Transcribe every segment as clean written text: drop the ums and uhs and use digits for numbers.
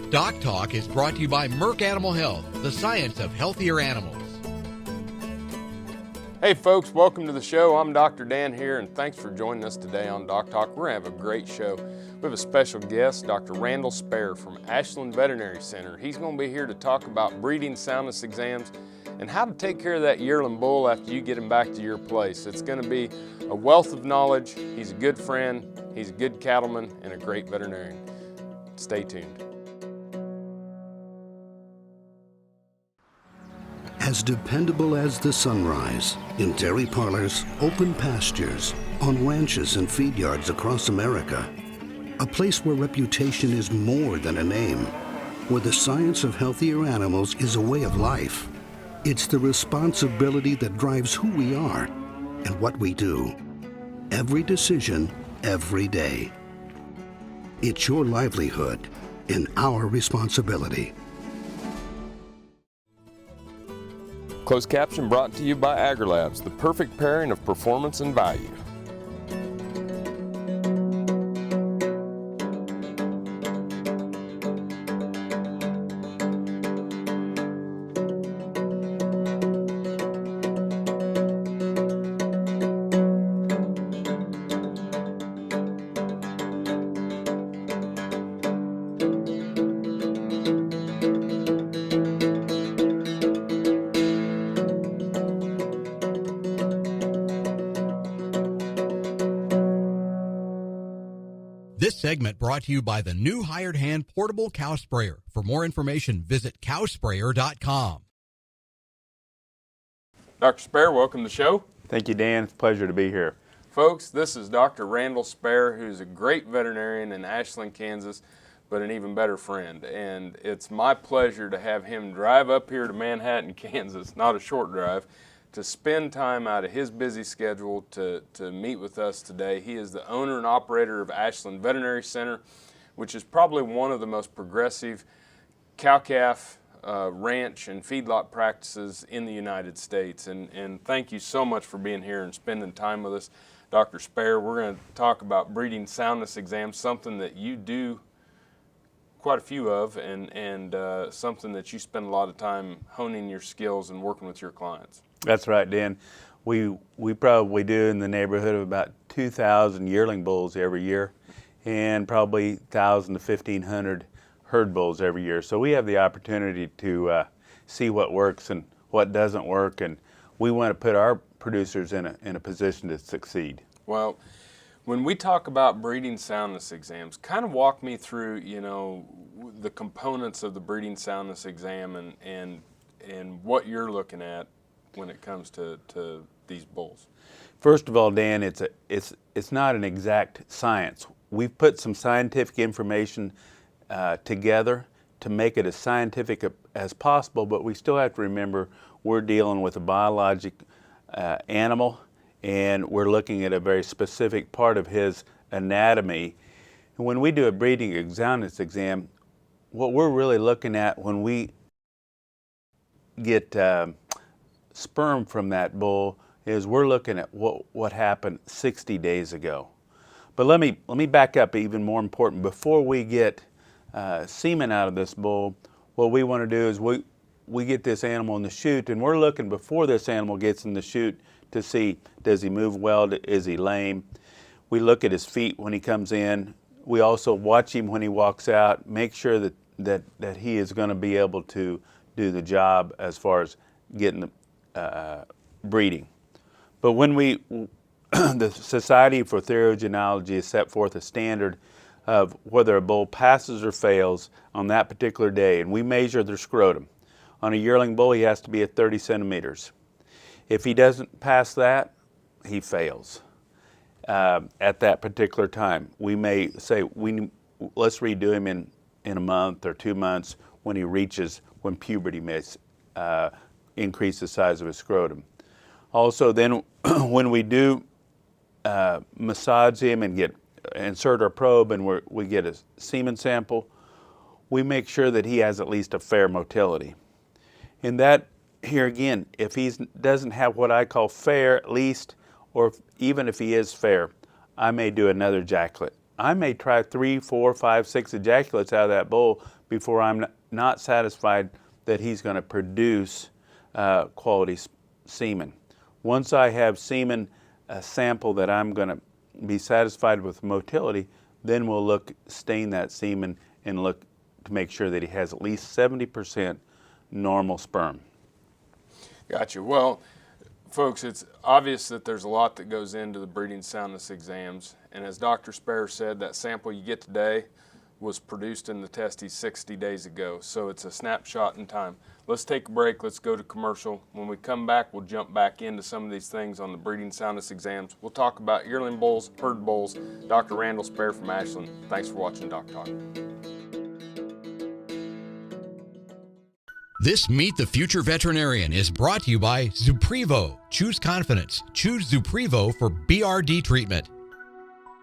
DocTalk is brought to you by Merck Animal Health, the science of healthier animals. Hey folks, welcome to the show. I'm Dr. Dan here, and thanks for joining us today on DocTalk. We're going to have a great show. We have a special guest, Dr. Randall Spare from Ashland Veterinary Center. He's going to be here to talk about breeding soundness exams and how to take care of that yearling bull after you get him back to your place. It's going to be a wealth of knowledge. He's a good friend, he's a good cattleman, and a great veterinarian. Stay tuned. As dependable as the sunrise, in dairy parlors, open pastures, on ranches and feed yards across America, a place where reputation is more than a name, where the science of healthier animals is a way of life. It's the responsibility that drives who we are and what we do. Every decision, every day. It's your livelihood and our responsibility. Closed caption brought to you by AgriLabs, the perfect pairing of performance and value. This segment brought to you by the new Hired Hand Portable Cow Sprayer. For more information, visit cowsprayer.com. Dr. Spare, welcome to the show. Thank you, Dan. It's a pleasure to be here. Folks, this is Dr. Randall Spare, who's a great veterinarian in Ashland, Kansas, but an even better friend. And it's my pleasure to have him drive up here to Manhattan, Kansas, not a short drive, to spend time out of his busy schedule to meet with us today. He is the owner and operator of Ashland Veterinary Center, which is probably one of the most progressive cow-calf ranch and feedlot practices in the United States. And thank you so much for being here and spending time with us. Dr. Spare, we're going to talk about breeding soundness exams, something that you do quite a few of, and something that you spend a lot of time honing your skills and working with your clients. That's right, Dan. We probably do in the neighborhood of about 2,000 yearling bulls every year, and probably 1,000 to 1,500 herd bulls every year. So we have the opportunity to see what works and what doesn't work, and we want to put our producers in a position to succeed. Well, when we talk about breeding soundness exams, kind of walk me through, the components of the breeding soundness exam and what you're looking at when it comes to these bulls. First of all, Dan, it's not an exact science. We've put some scientific information together to make it as scientific as possible, but we still have to remember we're dealing with a biologic animal, and we're looking at a very specific part of his anatomy. And when we do a breeding soundness exam, what we're really looking at when we get sperm from that bull is we're looking at what happened 60 days ago. But let me back up even more important. Before we get semen out of this bull, what we want to do is we get this animal in the chute, and we're looking before this animal gets in the chute to see, does he move well, is he lame? We look at his feet when he comes in. We also watch him when he walks out, make sure that he is going to be able to do the job as far as getting the breeding. But when the Society for Theriogenology has set forth a standard of whether a bull passes or fails on that particular day, and we measure their scrotum. On a yearling bull, he has to be at 30 centimeters. If he doesn't pass that, he fails at that particular time. We may say, let's redo him in a month or 2 months when puberty may increase the size of his scrotum. Also, then when we do massage him and insert our probe and we get a semen sample, we make sure that he has at least a fair motility. And that, here again, if he doesn't have what I call fair at least, or even if he is fair, I may do another ejaculate I may try 3, 4, 5, 6 ejaculates out of that bull before I'm not satisfied that he's going to produce quality semen. Once I have semen, a sample that I'm going to be satisfied with motility, then we'll stain that semen and look to make sure that he has at least 70% normal sperm. Gotcha. Well, folks, it's obvious that there's a lot that goes into the breeding soundness exams, and as Dr. Spare said, that sample you get today was produced in the testes 60 days ago, so it's a snapshot in time. Let's take a break. Let's go to commercial. When we come back, we'll jump back into some of these things on the breeding soundness exams. We'll talk about yearling bulls, herd bulls. Dr. Randall Spare from Ashland. Thanks for watching DocTalk. This Meet the Future Veterinarian is brought to you by Zuprevo. Choose confidence. Choose Zuprevo for BRD treatment.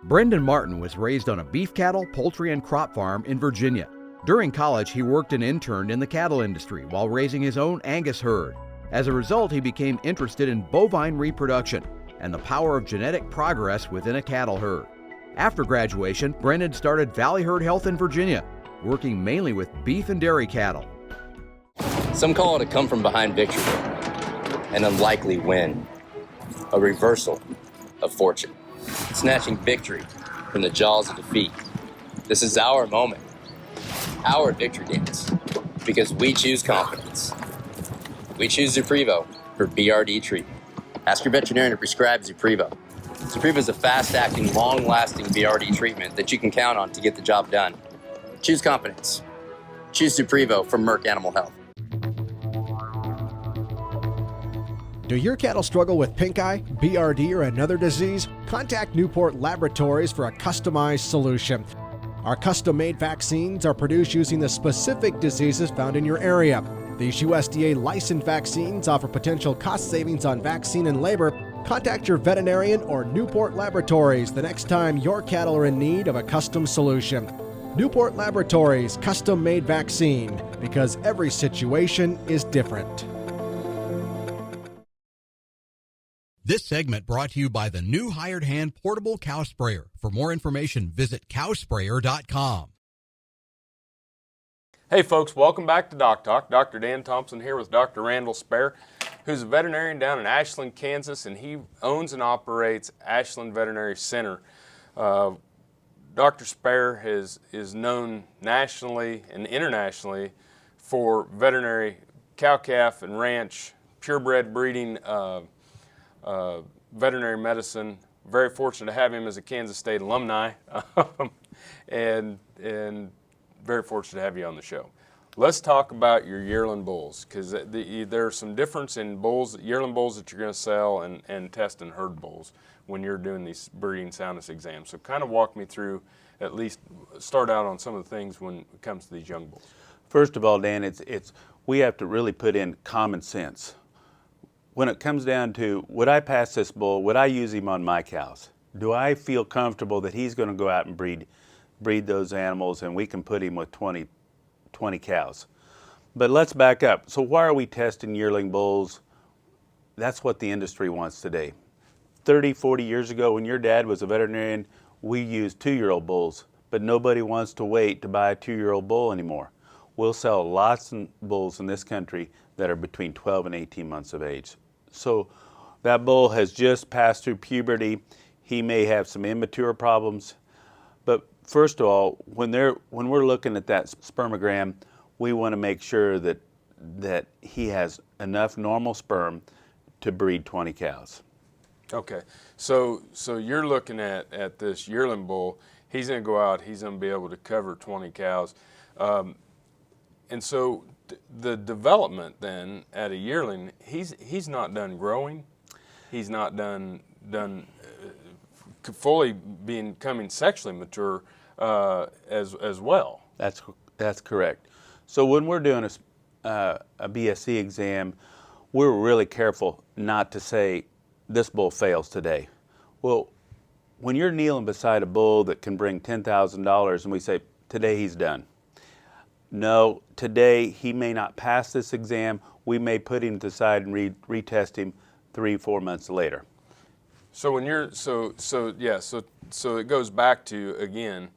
Brendan Martin was raised on a beef cattle, poultry, and crop farm in Virginia. During college, he worked and interned in the cattle industry while raising his own Angus herd. As a result, he became interested in bovine reproduction and the power of genetic progress within a cattle herd. After graduation, Brendan started Valley Herd Health in Virginia, working mainly with beef and dairy cattle. Some call it a come-from-behind victory, an unlikely win, a reversal of fortune, snatching victory from the jaws of defeat. This is our moment, our victory dance, because we choose confidence. We choose Zuprevo for BRD treatment. Ask your veterinarian to prescribe Zuprevo. Zuprevo is a fast-acting, long-lasting BRD treatment that you can count on to get the job done. Choose confidence. Choose Zuprevo from Merck Animal Health. Do your cattle struggle with pink eye, BRD, or another disease? Contact Newport Laboratories for a customized solution. Our custom-made vaccines are produced using the specific diseases found in your area. These USDA licensed vaccines offer potential cost savings on vaccine and labor. Contact your veterinarian or Newport Laboratories the next time your cattle are in need of a custom solution. Newport Laboratories custom-made vaccine, because every situation is different. This segment brought to you by the new hired hand portable cow sprayer. For more information, visit cowsprayer.com. Hey folks, welcome back to DocTalk. Dr. Dan Thomson here with Dr. Randall Spare, who's a veterinarian down in Ashland, Kansas, and he owns and operates Ashland Veterinary Center. Dr. Spare is known nationally and internationally for veterinary cow-calf and ranch, purebred breeding, veterinary medicine. Very fortunate to have him as a Kansas State alumni, and very fortunate to have you on the show. Let's talk about your yearling bulls, because there's some difference in bulls, yearling bulls that you're going to sell and test in herd bulls when you're doing these breeding soundness exams. So kind of walk me through, at least start out on some of the things when it comes to these young bulls. First of all, Dan, we have to really put in common sense. When it comes down to, would I pass this bull, would I use him on my cows? Do I feel comfortable that he's going to go out and breed those animals and we can put him with 20 cows? But let's back up. So why are we testing yearling bulls? That's what the industry wants today. 30, 40 years ago, when your dad was a veterinarian, we used 2-year-old bulls, but nobody wants to wait to buy a 2-year-old bull anymore. We'll sell lots of bulls in this country that are between 12 and 18 months of age. So that bull has just passed through puberty. He may have some immature problems. But first of all, when we're looking at that spermogram, we want to make sure that he has enough normal sperm to breed 20 cows. Okay, so you're looking at this yearling bull. He's going to go out. He's going to be able to cover 20 cows, and so the development then at a yearling, he's not done growing. He's not done fully becoming sexually mature as well. That's correct. So when we're doing a BSC exam, we're really careful not to say this bull fails today. Well, when you're kneeling beside a bull that can bring $10,000 and we say, today he's done. No, today he may not pass this exam. We may put him to the side and retest him 3-4 months later. So when you're so it goes back to, again,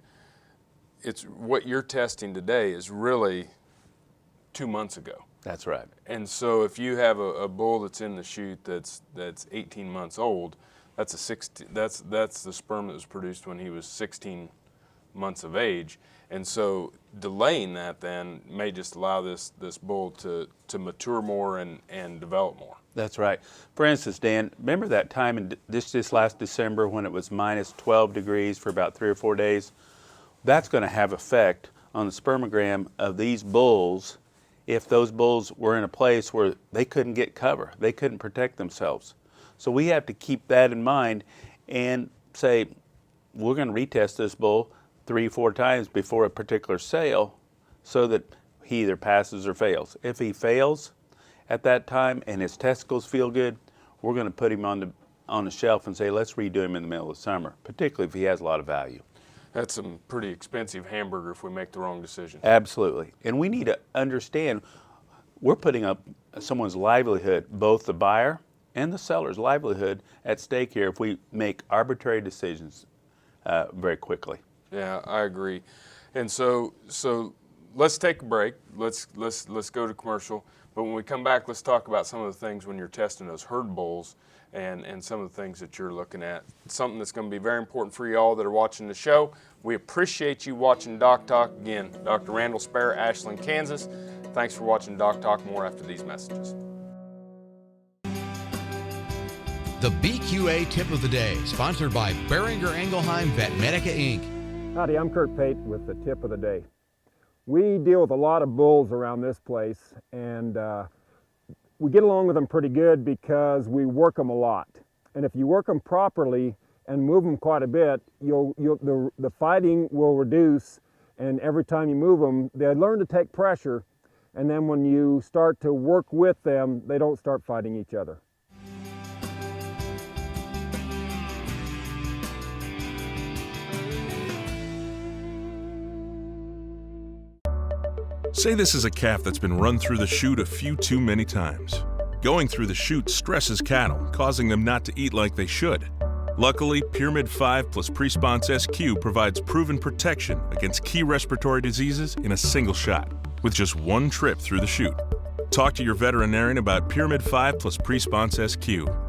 it's what you're testing today is really 2 months ago. That's right. And so if you have a bull that's in the chute that's 18 months old, that's the sperm that was produced when he was 16 months of age. And so delaying that then may just allow this bull to mature more and develop more. That's right. For instance, Dan, remember that time in this last December when it was minus 12 degrees for about 3 or 4 days? That's going to have effect on the spermogram of these bulls if those bulls were in a place where they couldn't get cover, they couldn't protect themselves. So we have to keep that in mind and say, we're going to retest this bull 3 or 4 times before a particular sale so that he either passes or fails. If he fails at that time and his testicles feel good, we're going to put him on the shelf and say, let's redo him in the middle of the summer, particularly if he has a lot of value. That's some pretty expensive hamburger if we make the wrong decision. Absolutely. And we need to understand we're putting up someone's livelihood, both the buyer and the seller's livelihood, at stake here if we make arbitrary decisions very quickly. Yeah, I agree. And so let's take a break. Let's go to commercial. But when we come back, let's talk about some of the things when you're testing those herd bulls and some of the things that you're looking at. Something that's going to be very important for you all that are watching the show. We appreciate you watching DocTalk. Again, Dr. Randall Spare, Ashland, Kansas. Thanks for watching DocTalk. More after these messages. The BQA Tip of the Day, sponsored by Beringer Engelheim Vetmedica, Inc. Howdy, I'm Kurt Pate with the Tip of the Day. We deal with a lot of bulls around this place, and we get along with them pretty good because we work them a lot. And if you work them properly and move them quite a bit, the fighting will reduce, and every time you move them, they learn to take pressure, and then when you start to work with them, they don't start fighting each other. Say this is a calf that's been run through the chute a few too many times. Going through the chute stresses cattle, causing them not to eat like they should. Luckily, Pyramid 5 plus Presponse SQ provides proven protection against key respiratory diseases in a single shot, with just 1 trip through the chute. Talk to your veterinarian about Pyramid 5 plus Presponse SQ,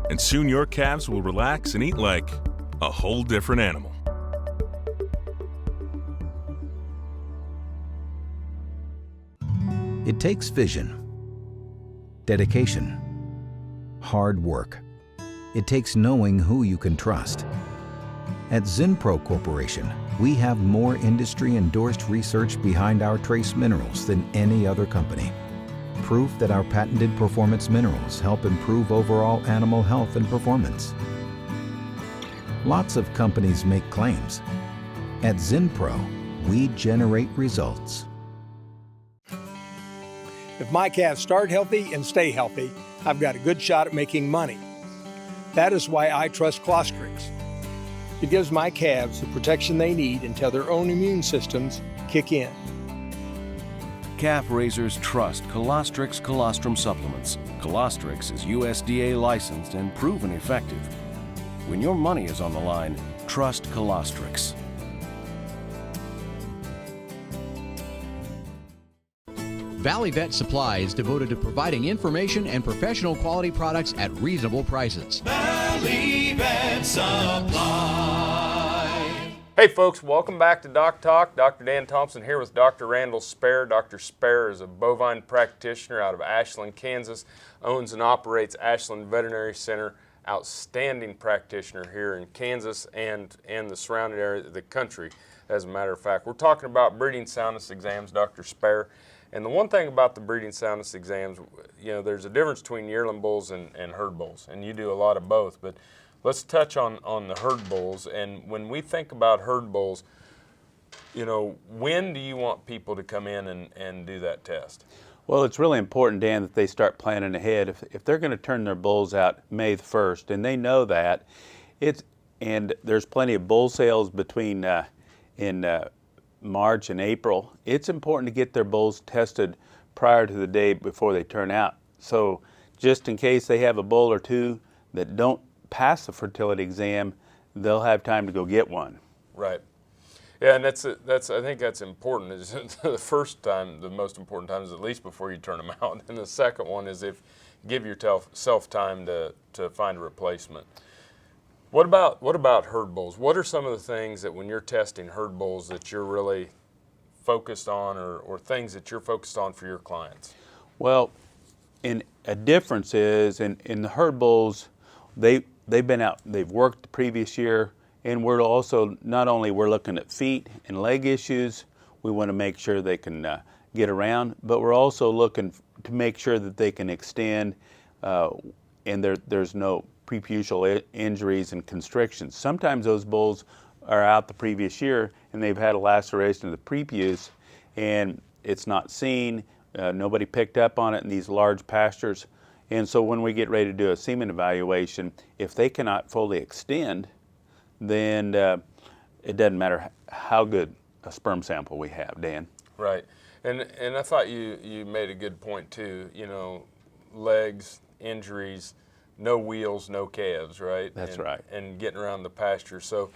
and soon your calves will relax and eat like a whole different animal. It takes vision, dedication, hard work. It takes knowing who you can trust. At Zinpro Corporation, we have more industry-endorsed research behind our trace minerals than any other company. Proof that our patented performance minerals help improve overall animal health and performance. Lots of companies make claims. At Zinpro, we generate results. If my calves start healthy and stay healthy, I've got a good shot at making money. That is why I trust Clostrix. It gives my calves the protection they need until their own immune systems kick in. Calf raisers trust Colostrix colostrum supplements. Colostrix is USDA licensed and proven effective. When your money is on the line, trust Colostrix. Valley Vet Supply is devoted to providing information and professional quality products at reasonable prices. Valley Vet Supply. Hey folks, welcome back to DocTalk. Dr. Dan Thomson here with Dr. Randall Spare. Dr. Spare is a bovine practitioner out of Ashland, Kansas, owns and operates Ashland Veterinary Center. Outstanding practitioner here in Kansas and the surrounding area of the country, as a matter of fact. We're talking about breeding soundness exams, Dr. Spare. And the one thing about the breeding soundness exams, you know, there's a difference between yearling bulls and herd bulls, and you do a lot of both. But let's touch on the herd bulls. And when we think about herd bulls, you know, when do you want people to come in and do that test? Well, it's really important, Dan, that they start planning ahead. If they're going to turn their bulls out May the 1st, and they know that, and there's plenty of bull sales between in March and April, it's important to get their bulls tested prior to the day before they turn out. So just in case they have a bull or two that don't pass the fertility exam, they'll have time to go get one. Right. Yeah, and I think that's important. Is the first time, the most important time is at least before you turn them out, and the second one is if give yourself time to find a replacement. What about herd bulls? What are some of the things that when you're testing herd bulls that you're really focused on, or things that you're focused on for your clients? Well, a difference is in the herd bulls, they've been out, they've worked the previous year, and we're also not only we're looking at feet and leg issues, we want to make sure they can get around, but we're also looking to make sure that they can extend, and there's no preputial injuries and constrictions. Sometimes those bulls are out the previous year and they've had a laceration of the prepuce and it's not seen, nobody picked up on it in these large pastures. And so when we get ready to do a semen evaluation, if they cannot fully extend, then it doesn't matter how good a sperm sample we have, Dan. Right. And I thought you made a good point too, you know, legs, injuries, no wheels, no calves, right? That's right. And getting around the pasture. So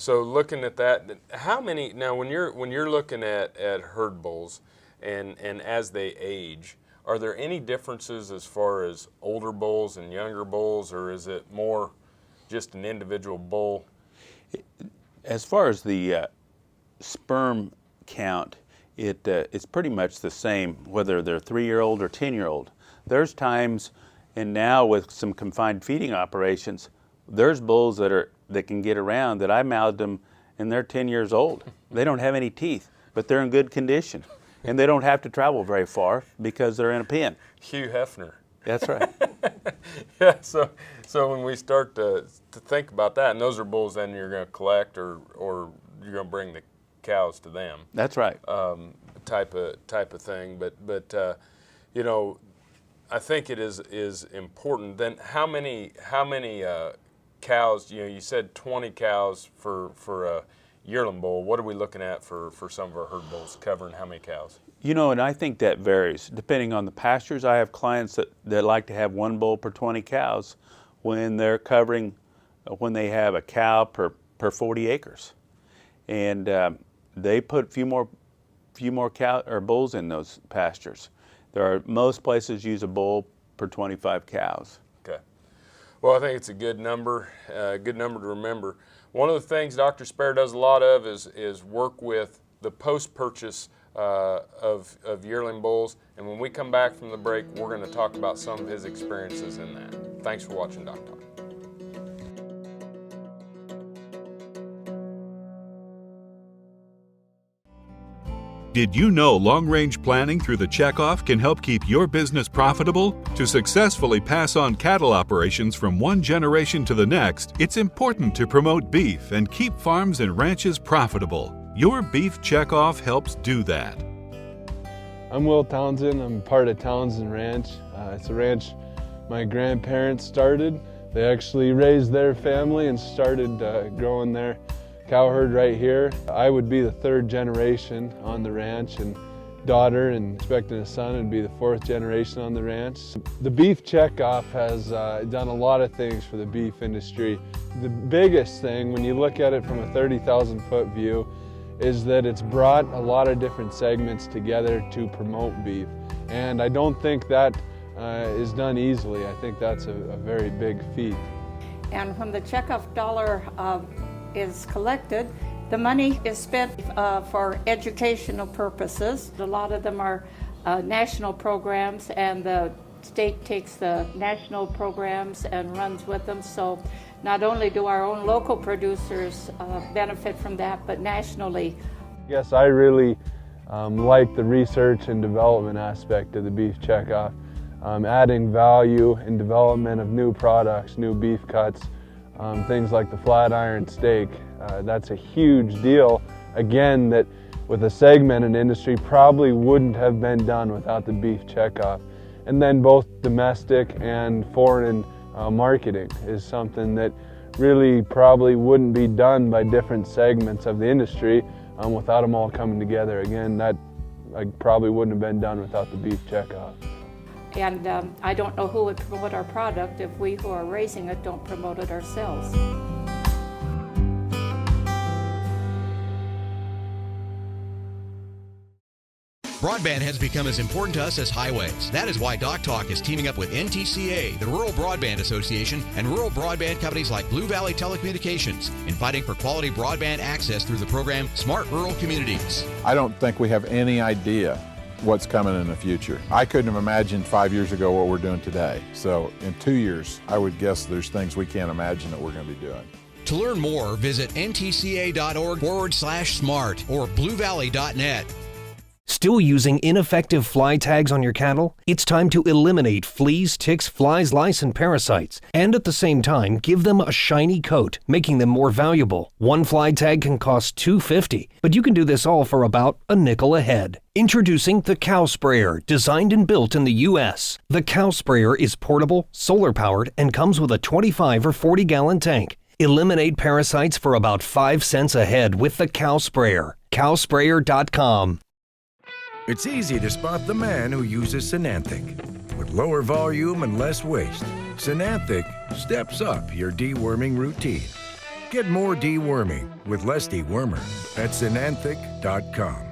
looking at that, how many, now when you're looking at herd bulls and as they age, are there any differences as far as older bulls and younger bulls, or is it more just an individual bull? As far as the sperm count, it's pretty much the same whether they're 3-year-old or 10-year-old. There's times, and now with some confined feeding operations, there's bulls that can get around that I mouthed them and they're 10 years old. They don't have any teeth, but they're in good condition. And they don't have to travel very far because they're in a pen. Hugh Hefner. That's right. Yeah, so when we start to think about that, and those are bulls then you're going to collect or you're going to bring the cows to them. That's right. Type of thing. But you know, I think it is important. Then how many cows? You know, you said 20 cows for a yearling bull. What are we looking at for some of our herd bulls, covering how many cows? You know, and I think that varies depending on the pastures. I have clients that like to have 1 bull per 20 cows when they're covering, when they have a cow per 40 acres, and they put a few more cow or bulls in those pastures. Most places use a bull per 25 cows. Okay. Well, I think it's a good number to remember. One of the things Dr. Spare does a lot of is work with the post-purchase of yearling bulls. And when we come back from the break, we're going to talk about some of his experiences in that. Thanks for watching DocTalk. Did you know long-range planning through the checkoff can help keep your business profitable? To successfully pass on cattle operations from one generation to the next, it's important to promote beef and keep farms and ranches profitable. Your Beef Checkoff helps do that. I'm Will Townsend. I'm part of Townsend Ranch. It's a ranch my grandparents started. They actually raised their family and started growing their cow herd right here. I would be the 3rd generation on the ranch, and daughter and expecting a son would be the 4th generation on the ranch. The Beef Checkoff has done a lot of things for the beef industry. The biggest thing, when you look at it from a 30,000-foot view, is that it's brought a lot of different segments together to promote beef. And I don't think that is done easily. I think that's a very big feat. And when the checkoff dollar is collected, the money is spent for educational purposes. A lot of them are national programs, and the state takes the national programs and runs with them. So not only do our own local producers benefit from that, but nationally. Yes, I really like the research and development aspect of the Beef Checkoff. Adding value and development of new products, new beef cuts, things like the flat iron steak. That's a huge deal, again, that with a segmented industry probably wouldn't have been done without the Beef Checkoff. And then both domestic and foreign marketing is something that really probably wouldn't be done by different segments of the industry without them all coming together. Again, that probably wouldn't have been done without the Beef Checkoff. And I don't know who would promote our product if we who are raising it don't promote it ourselves. Broadband has become as important to us as highways. That is why DocTalk is teaming up with NTCA, the Rural Broadband Association, and rural broadband companies like Blue Valley Telecommunications in fighting for quality broadband access through the program Smart Rural Communities. I don't think we have any idea what's coming in the future. I couldn't have imagined 5 years ago what we're doing today. So in 2 years, I would guess there's things we can't imagine that we're going to be doing. To learn more, visit ntca.org/smart or bluevalley.net. Still using ineffective fly tags on your cattle? It's time to eliminate fleas, ticks, flies, lice, and parasites, and at the same time, give them a shiny coat, making them more valuable. One fly tag can cost $2.50, but you can do this all for about a nickel a head. Introducing the Cow Sprayer, designed and built in the U.S. The Cow Sprayer is portable, solar-powered, and comes with a 25 or 40-gallon tank. Eliminate parasites for about 5 cents a head with the Cow Sprayer. Cowsprayer.com. It's easy to spot the man who uses Synanthic. With lower volume and less waste, Synanthic steps up your deworming routine. Get more deworming with less dewormer at Synanthic.com.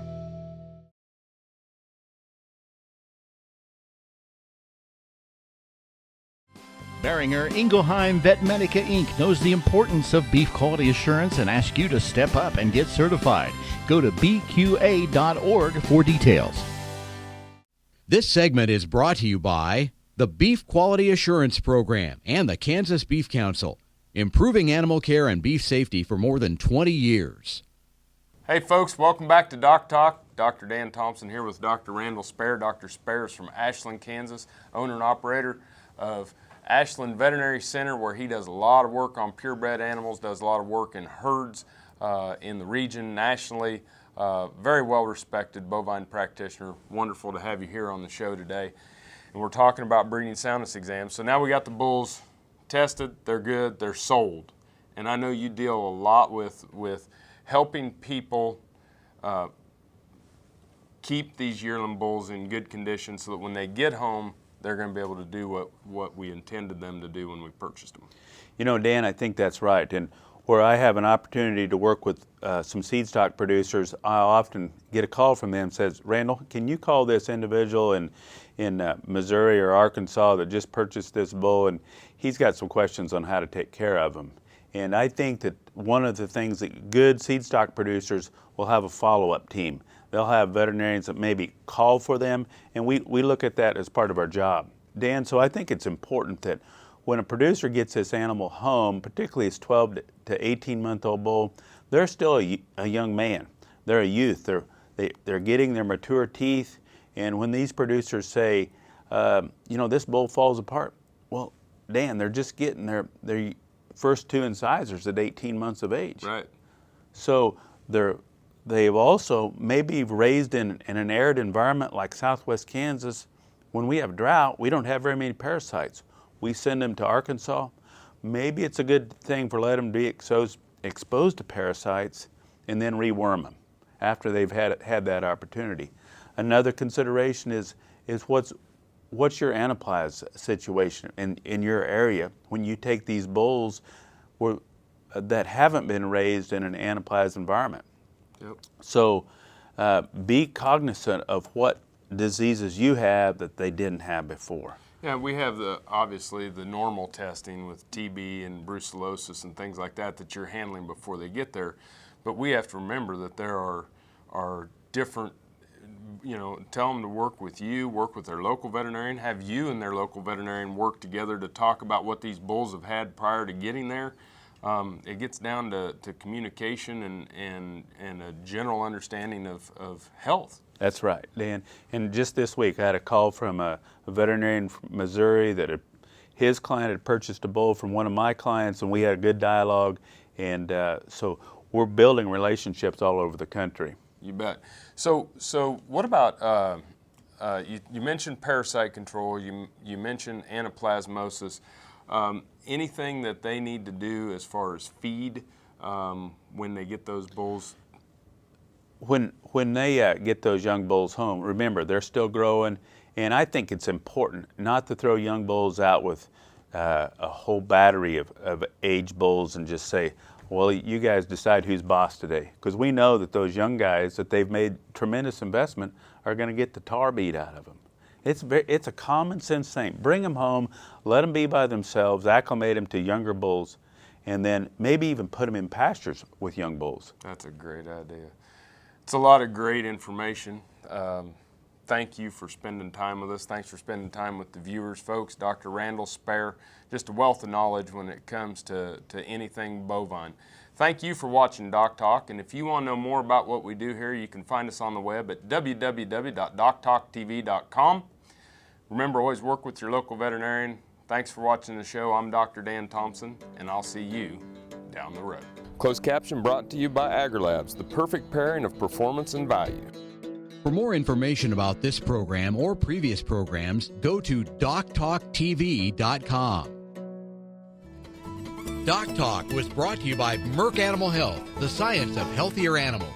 Beringer Ingelheim Vetmedica Inc. knows the importance of beef quality assurance and asks you to step up and get certified. Go to bqa.org for details. This segment is brought to you by the Beef Quality Assurance Program and the Kansas Beef Council, improving animal care and beef safety for more than 20 years. Hey folks, welcome back to DocTalk. Dr. Dan Thomson here with Dr. Randall Spare. Dr. Spare is from Ashland, Kansas, owner and operator of Ashland Veterinary Center, where he does a lot of work on purebred animals, does a lot of work in herds in the region, nationally. Very well respected bovine practitioner. Wonderful to have you here on the show today. And we're talking about breeding soundness exams. So now we got the bulls tested, they're good, they're sold. And I know you deal a lot with helping people keep these yearling bulls in good condition so that when they get home, they're going to be able to do what we intended them to do when we purchased them. You know, Dan, I think that's right. And where I have an opportunity to work with some seed stock producers, I often get a call from them that says, Randall, can you call this individual in Missouri or Arkansas that just purchased this bull, and he's got some questions on how to take care of him. And I think that one of the things that good seed stock producers will have a follow-up team. They'll have veterinarians that maybe call for them, and we look at that as part of our job. Dan, so I think it's important that when a producer gets this animal home, particularly his 12 to 18-month-old bull, they're still a young man. They're a youth. They're getting their mature teeth, and when these producers say, you know, this bull falls apart, well, Dan, they're just getting their first 2 incisors at 18 months of age. Right. So they've also maybe raised in an arid environment like southwest Kansas. When we have drought, we don't have very many parasites. We send them to Arkansas. Maybe it's a good thing for letting them be exposed to parasites and then reworm them after they've had that opportunity. Another consideration is what's your anaplasm situation in your area when you take these bulls that haven't been raised in an anaplasm environment. Yep. So be cognizant of what diseases you have that they didn't have before. Yeah, we have obviously the normal testing with TB and brucellosis and things like that you're handling before they get there. But we have to remember that there are different, you know, tell them to work with you, work with their local veterinarian, have you and their local veterinarian work together to talk about what these bulls have had prior to getting there. It gets down to communication and a general understanding of health. That's right, Dan. And just this week I had a call from a veterinarian from Missouri that his client had purchased a bull from one of my clients, and we had a good dialogue. And so we're building relationships all over the country. You bet. So what about, you mentioned parasite control, you mentioned anaplasmosis. Anything that they need to do as far as feed when they get those bulls? when they get those young bulls home, remember, they're still growing, and I think it's important not to throw young bulls out with a whole battery of aged bulls and just say, well, you guys decide who's boss today. Because we know that those young guys that they've made tremendous investment are going to get the tar beat out of them. It's a common sense thing. Bring them home, let them be by themselves, acclimate them to younger bulls, and then maybe even put them in pastures with young bulls. That's a great idea. It's a lot of great information. Thank you for spending time with us. Thanks for spending time with the viewers, folks. Dr. Randall Spare, just a wealth of knowledge when it comes to anything bovine. Thank you for watching DocTalk, and if you want to know more about what we do here, you can find us on the web at www.doctalktv.com. Remember, always work with your local veterinarian. Thanks for watching the show. I'm Dr. Dan Thomson, and I'll see you down the road. Closed caption brought to you by AgriLabs, the perfect pairing of performance and value. For more information about this program or previous programs, go to DocTalkTV.com. DocTalk was brought to you by Merck Animal Health, the science of healthier animals.